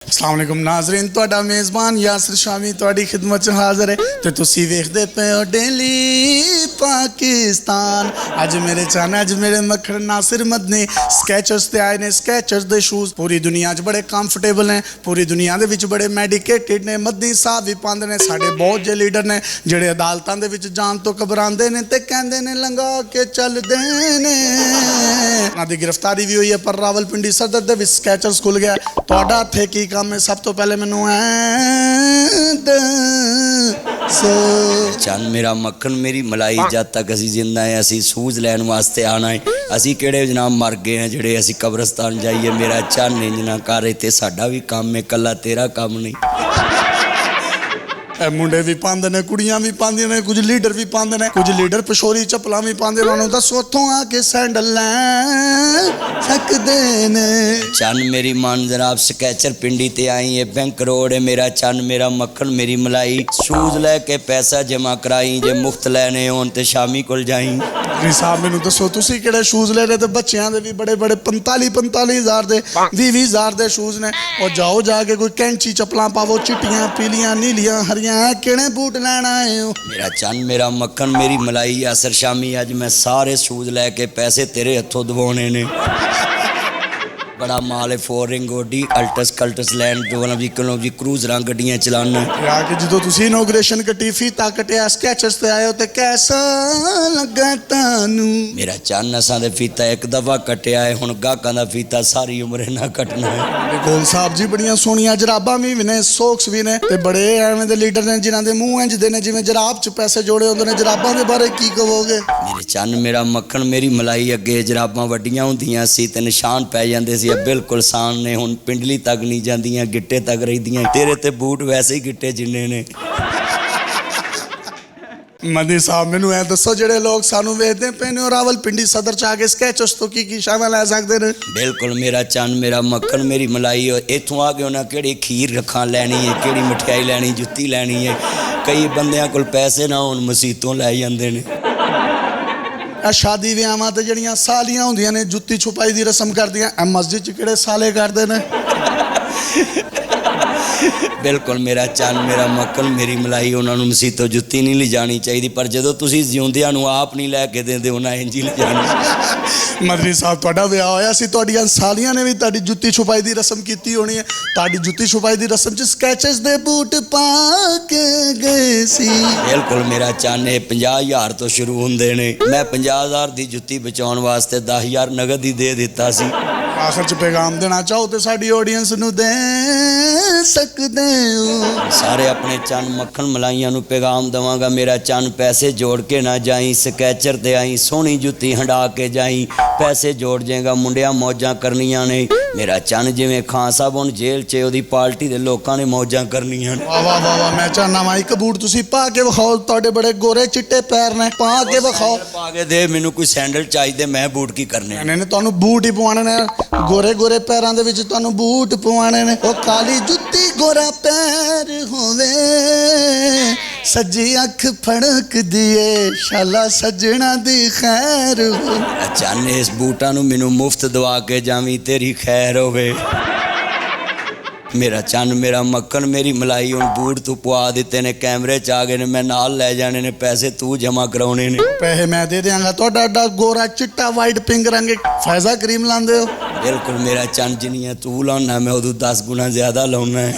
अस्सलाम वालेकुम नाज़रीन, तुहाडा मेज़बान यासिर शामी तुहाडी खिदमत च हाज़र है ते तुसीं वेखदे पे हो डेली पाकिस्तान। अज मेरे चैन अज मेरे मक्खन नासिर मदनी स्कैचर्स ते आए ने। स्कैचर्स दे शूज़ पूरी दुनिया च बड़े कंफर्टेबल हैं, पूरी दुनिया दे विच बड़े मैडिकेटेड ने। मदनी साहब भी पांदे ने। साडे बहुत जे लीडर ने जिहड़े अदालतां दे विच जान तो घबरांदे ने ते कहंदे ने लंघा के चलदे ने। उन्हां दी गिरफ्तारी भी हुई है, पर रावलपिंडी सदर दे विच स्कैचर्स खुल गया। तुहाडा इत्थे की काम है? सब तो पहले मैनू चन मेरा मक्खन मेरी मलाई, जद तक असी जिंदा है असी सूझ लैन वास्ते आना है। असी किहड़े जनाब मर गए हैं जिहड़े असी कब्रस्तान जाइए। मेरा चन इंज ना कर, इत्थे साडा भी काम है, कला तेरा काम नहीं। मुंडे भी पांदे ने, कुड़ियां भी पांदियां ने, कुछ लीडर भी पांदे ने, कुछ लीडर पशोरी चप्पलां भी पांदे ने। उन्होंने दसो उत्थों आके सैंडल लै सकदे ने। चन मेरी मान जनाब स्कैचर पिंडी ते आई है, बैंक रोड है। मेरा चन मेरा मक्खन मेरी मलाई, शूज लैके पैसा जमा कराई, जे मुफ्त लैने होन ते शामी कोल जाई। साहब मैनू दसो तुसीं किहड़े शूज ले रहे? ते बच्चियां दे भी बड़े बड़े 45 हज़ार दे 20 हज़ार दे शूज ने। और जाओ जाके कोई कैंची चप्पलां पावो, चिट्टियां पीलियां नीलियां हरियां, किहड़े बूट लैना आए हो? मेरा चन मेरा मक्खन मेरी मलाई यासिर शामी, अज मैं सारे शूज लैके पैसे तेरे हथों दवाने ने। बड़ा माल है, 4 ring Audi Altis Cultus land दोनों व्हीकलों की क्रूजर गड्डियां चलाना। कि जो तुसीं इनोग्रेशन कट्टी फीता कटिया स्कैचर्स ते आए हो ते कैसा लगा तानू? मेरा चन असां दे फीता एक दफा कटिया है, हुण गाहकां दा फीता सारी उम्र ना कटना है। गोल साहब जी बड़ियां सोहणियां जराबां भी ने, सोक्स भी ने ते बड़े एवें दे लीडर ने जिन्हां दे मूंह इंज दे ने जिवें जराब च पैसे जोड़े होंदे ने। जराबां दे बारे की कहोगे? मेरे चन मेरा मक्खन मेरी मलाई, अगे जराबां वड्डियां हुंदियां सी ते निशान पै जांदे सी, बिल्कुल सान ने। हुण पिंडली तक नहीं जांदियां, गिट्टे तक रहिंदियां। तेरे ते बूट वैसे ही गिट्टे जिन्ने ने। मदी साहब मैनू ऐ दसो, जेडे लोग सानू वेखदे पे ने रावलपिंडी सदर च आके स्कैचर्स तो की शामिल लै सकदे ने? बिल्कुल मेरा चन मेरा मक्खन मेरी मलाई, इत्थों आके उन्हें केड़ी खीर रखा लैनी है, केड़ी मिठाई लैनी, जुत्ती लैनी है। कई बंदियां कोल पैसे ना होण मसीतों लै जांदे ने। शादी विआहां ते जड़ियां सालियां होंदियां ने जुत्ती छुपाई दी रस्म करदियां, मस्जिद च किहड़े साले करदे ने? बिल्कुल मेरा चन मेरा मक्खन मेरी मलाई, उन्होंने मसीतों जुत्ती नहीं लिजानी चाहिए, पर जो तुसीं जिउंदियां नूं आप नहीं लैके देंदे उन्हें इंज ही लिजानी। मदनी साहब तुहाडा विआह होया सी, तुहाडियां सालियां ने भी तुहाडी जुत्ती छुपाई दी रस्म कीती होनी है। तुहाडी जुत्ती छुपाई दी रस्म च स्कैचर्स दे बूट पा के गए सी। बिल्कुल मेरा चन, ये 50,000 तो शुरू होंदे ने। मैं 50,000 दी जुत्ती बचाउण वास्ते 10,000 नगद ही दे दिता सी। आखिर च पैगाम देना चाहो तो साडी ऑडियंस नूं दे सकदे हो? सारे अपने चन मक्खन मलाइयां नूं पैगाम देवांगा, मेरा चन पैसे जोड़ के ना जाई, स्कैचर ते आई, सोहनी जुत्ती हंडा के जाई, पैसे जोड़ जाएगा, मुंडिया मौजां करनियां ने। मेरा चन जिवें खान साहब हुण जेल च ओदी पार्टी दे लोकां ने मौजां करनियां। वाह वाह वाह वाह, मैं चाहना वा एक बूट तुसीं पा के विखाओ, तुहाडे बड़े गोरे चिट्टे पैर ने, पा के विखाओ। पा के दे मैनूं कोई सैंडल चाहिए, मैं बूट की करने ने तुहानूं बूट ही पवाने ने, गोरे गोरे पैरां दे विच तुहानूं बूट पवाने ने। ओ काली जुत्ती गोरा पैर होवे, सज्जी अख फड़क दिए, शाला सजना दी खैर हो। चन इस बूटा नूं मैनूं मुफ्त दवा के जावी, तेरी खैर होवे। मेरा चन मेरा मक्खन मेरी मलाई, हुण बूट तू पवा दिते ने, कैमरे च आ गए ने, मैं नाल लै जाने ने, पैसे तू जमा कराउणे ने। पैसे मैं दे देंगा। तुहाडा एडा गोरा चिट्टा वाइट पिंक रंग फैजा क्रीम लांदे हो? बिल्कुल मेरा चन, जिन्नियां तू लाउना मैं उदू 10 गुना ज्यादा लाउना है।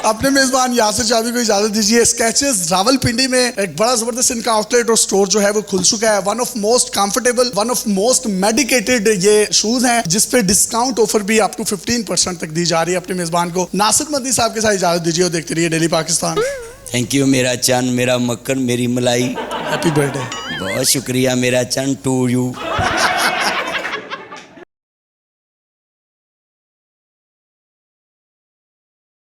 अपने मेज़बान यासिर शामी को इजाज़त दीजिए। स्केचेस रावलपिंडी में एक बड़ा ज़बरदस्त इनका आउटलेट और स्टोर जो है वो खुल चुका है। One of most comfortable, one of most medicated ये शूज़ हैं, जिस पे डिस्काउंट ऑफर भी अप टू 15% तक दी जा रही है। अपने मेज़बान को नासिर मदनी साहब के साथ इजाज़त दीजिए और देखते रहिए डेली पाकिस्तान। थैंक यू मेरा चन मेरा मक्खन मेरी मलाई। Happy birthday. बहुत शुक्रिया मेरा चन टू यू।